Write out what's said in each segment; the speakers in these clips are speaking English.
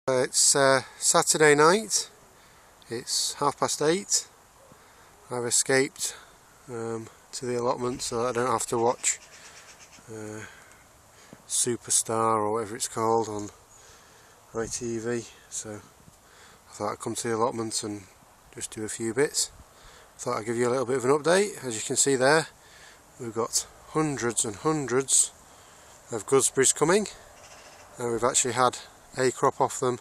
It's Saturday night, it's 8:30. I've escaped to the allotment so that I don't have to watch Superstar or whatever it's called on ITV, so I thought I'd come to the allotment and just do a few bits. Thought I'd give you a little bit of an update. As you can see there, we've got hundreds and hundreds of gooseberries coming, and we've actually had a crop off them.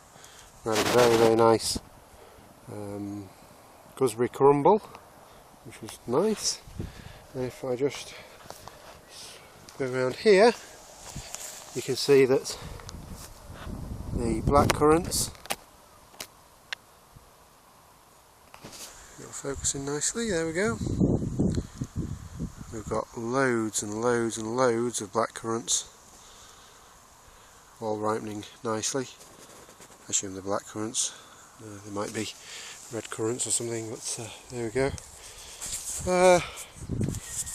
We had a very nice gooseberry crumble, which was nice. And if I just go around here, you can see that the black currants, it'll focus in nicely, there we go. We've got loads and loads and loads of black currants, all ripening nicely. I assume they're black currants, there might be red currants or something, but there we go.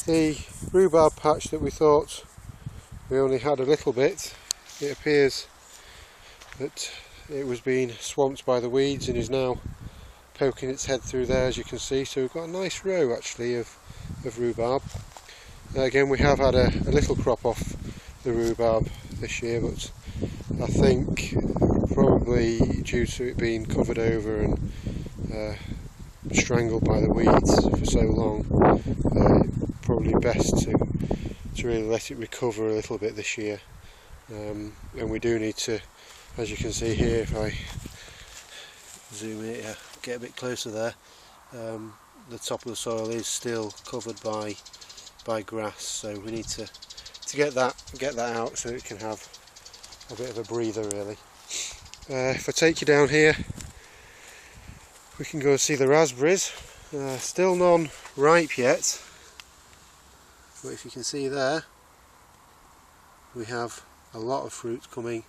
The rhubarb patch that we thought we only had a little bit, it appears that it was being swamped by the weeds and is now poking its head through there, as you can see. So we've got a nice row actually of rhubarb. Again, we have had a little crop off the rhubarb this year, but I think probably due to it being covered over and strangled by the weeds for so long, probably best to really let it recover a little bit this year. And we do need to, as you can see here, if I zoom in, get a bit closer there, the top of the soil is still covered by grass, so we need to get that out so it can have a bit of a breather really. If I take you down here, we can go and see the raspberries. Still none ripe yet, but if you can see there, we have a lot of fruit coming.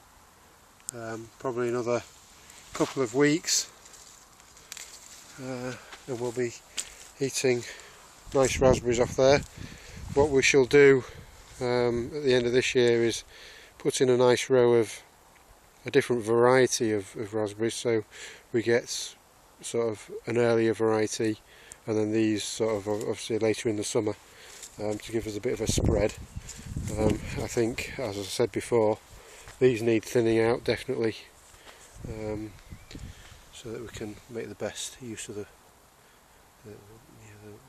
Probably another couple of weeks, and we'll be eating nice raspberries off there. What we shall do at the end of this year is put in a nice row of a different variety of raspberries, so we get sort of an earlier variety and then these sort of obviously later in the summer, to give us a bit of a spread. I think, as I said before, these need thinning out definitely, so that we can make the best use of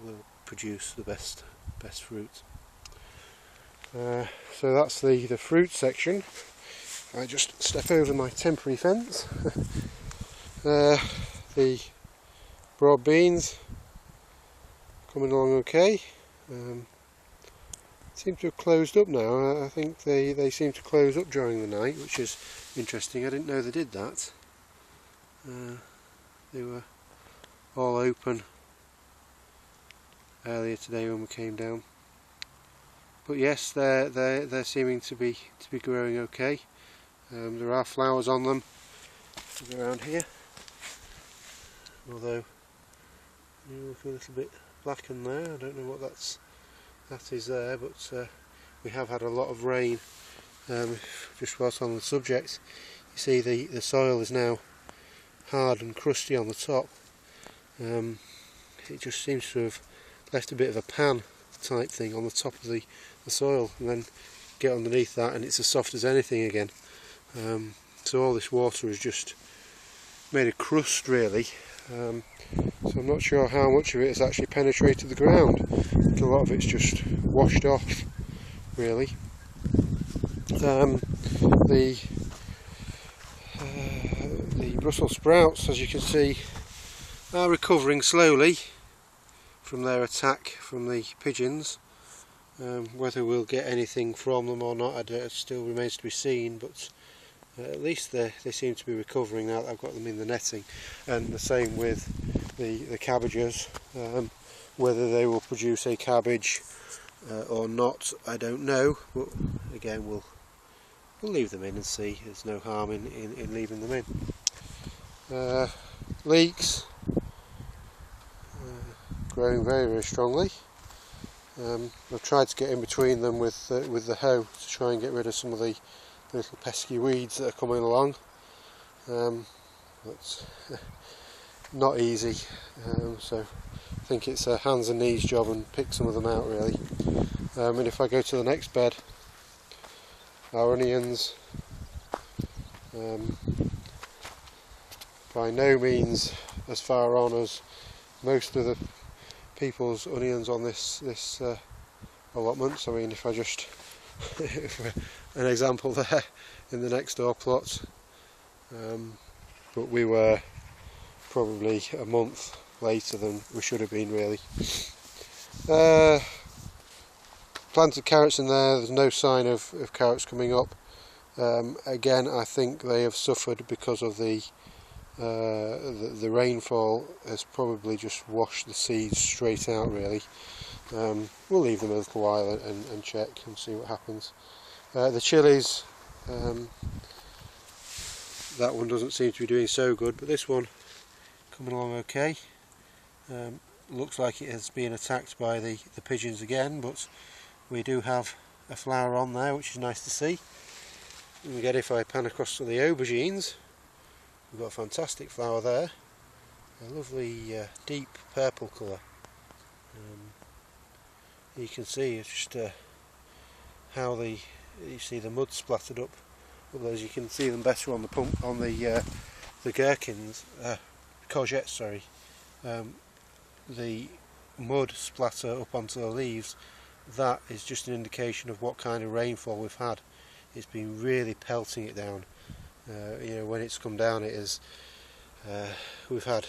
we'll produce the best fruit. So that's the fruit section. I just step over my temporary fence. The broad beans coming along okay. Seem to have closed up now. I think they seem to close up during the night, which is interesting. I didn't know they did that. They were all open earlier today when we came down. But yes, they're seeming to be growing okay. There are flowers on them around here, although you look a little bit blackened there. I don't know what that is there, but we have had a lot of rain. Just whilst on the subject, you see the soil is now hard and crusty on the top. It just seems to have left a bit of a pan type thing on the top of the soil, and then get underneath that and it's as soft as anything again. So all this water has just made a crust really, so I'm not sure how much of it has actually penetrated the ground. I think a lot of it's just washed off really. The Brussels sprouts, as you can see, are recovering slowly from their attack from the pigeons. Whether we'll get anything from them or not, it still remains to be seen, but at least they seem to be recovering now that I've got them in the netting. And the same with the cabbages. Whether they will produce a cabbage or not, I don't know, but again we'll leave them in and see. There's no harm in leaving them in. Leeks, growing very strongly. I've tried to get in between them with the hoe to try and get rid of some of the little pesky weeds that are coming along. It's not easy, so I think it's a hands and knees job and pick some of them out really. And if I go to the next bed, our onions, by no means as far on as most of the people's onions on this allotment. I mean, if I just an example there in the next door plot, but we were probably a month later than we should have been really. Planted carrots in there, there's no sign of carrots coming up. Again, I think they have suffered because of the rainfall has probably just washed the seeds straight out really. We'll leave them a little while and check and see what happens. The chilies, that one doesn't seem to be doing so good, but this one coming along okay. Looks like it has been attacked by the pigeons again, but we do have a flower on there, which is nice to see. And again, if I pan across to the aubergines, we've got a fantastic flower there, a lovely deep purple colour. You can see just how you see the mud splattered up. Otherwise, you can see them better on the pump on the gherkins, courgettes. Sorry, the mud splatter up onto the leaves. That is just an indication of what kind of rainfall we've had. It's been really pelting it down. You know, when it's come down, it is. We've had,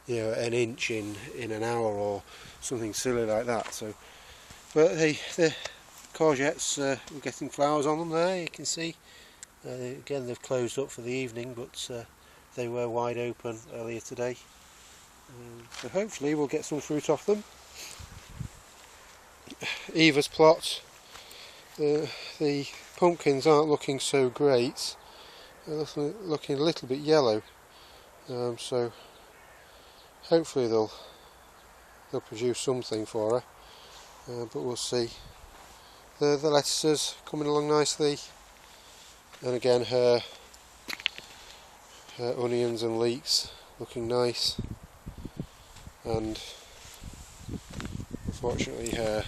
you know, an inch in an hour or something silly like that. So, but the courgettes, we're getting flowers on them there. You can see. Again, they've closed up for the evening, but they were wide open earlier today. So hopefully we'll get some fruit off them. Eva's plot, the pumpkins aren't looking so great. They're looking a little bit yellow, so hopefully they'll produce something for her, but we'll see. The lettuces coming along nicely, and again her onions and leeks looking nice, and unfortunately her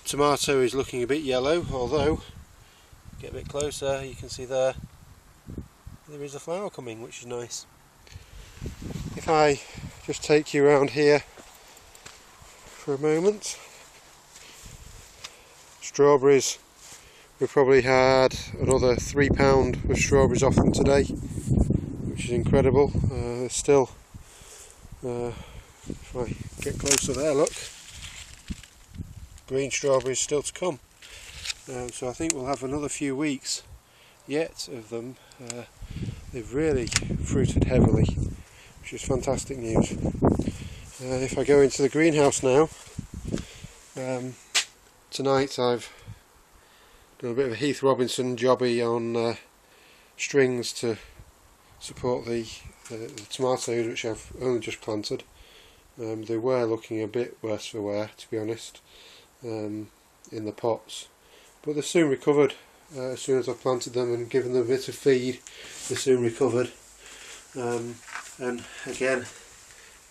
tomato is looking a bit yellow, although get a bit closer you can see there is a flower coming, which is nice. If I just take you around here for a moment, strawberries, we probably had another £3 of strawberries off them today, which is incredible. Still, if I get closer there, look, green strawberries still to come. So I think we'll have another few weeks yet of them. They've really fruited heavily, which is fantastic news. If I go into the greenhouse now, tonight I've done a bit of a Heath Robinson jobby on strings to support the tomatoes, which I've only just planted. They were looking a bit worse for wear, to be honest, in the pots, but they've soon recovered. As soon as I've planted them and given them a bit of feed, they soon recovered. And again,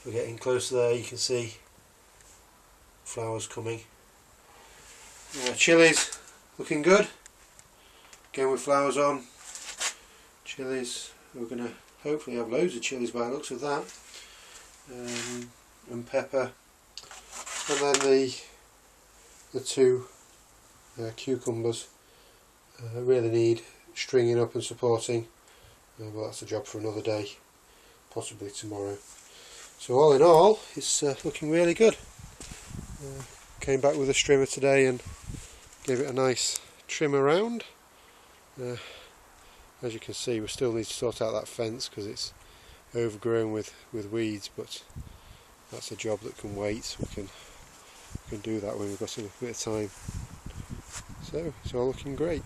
we're getting closer there, you can see flowers coming. Chilies looking good, again with flowers on. Chilies, we're going to hopefully have loads of chilies by the looks of that, and pepper, and then the two cucumbers really need stringing up and supporting, but that's a job for another day, possibly tomorrow. So all in all, it's looking really good. Came back with a strimmer today and gave it a nice trim around. As you can see, we still need to sort out that fence because it's overgrown with weeds, but that's a job that can wait. We can do that when we've got a bit of time. So it's all looking great.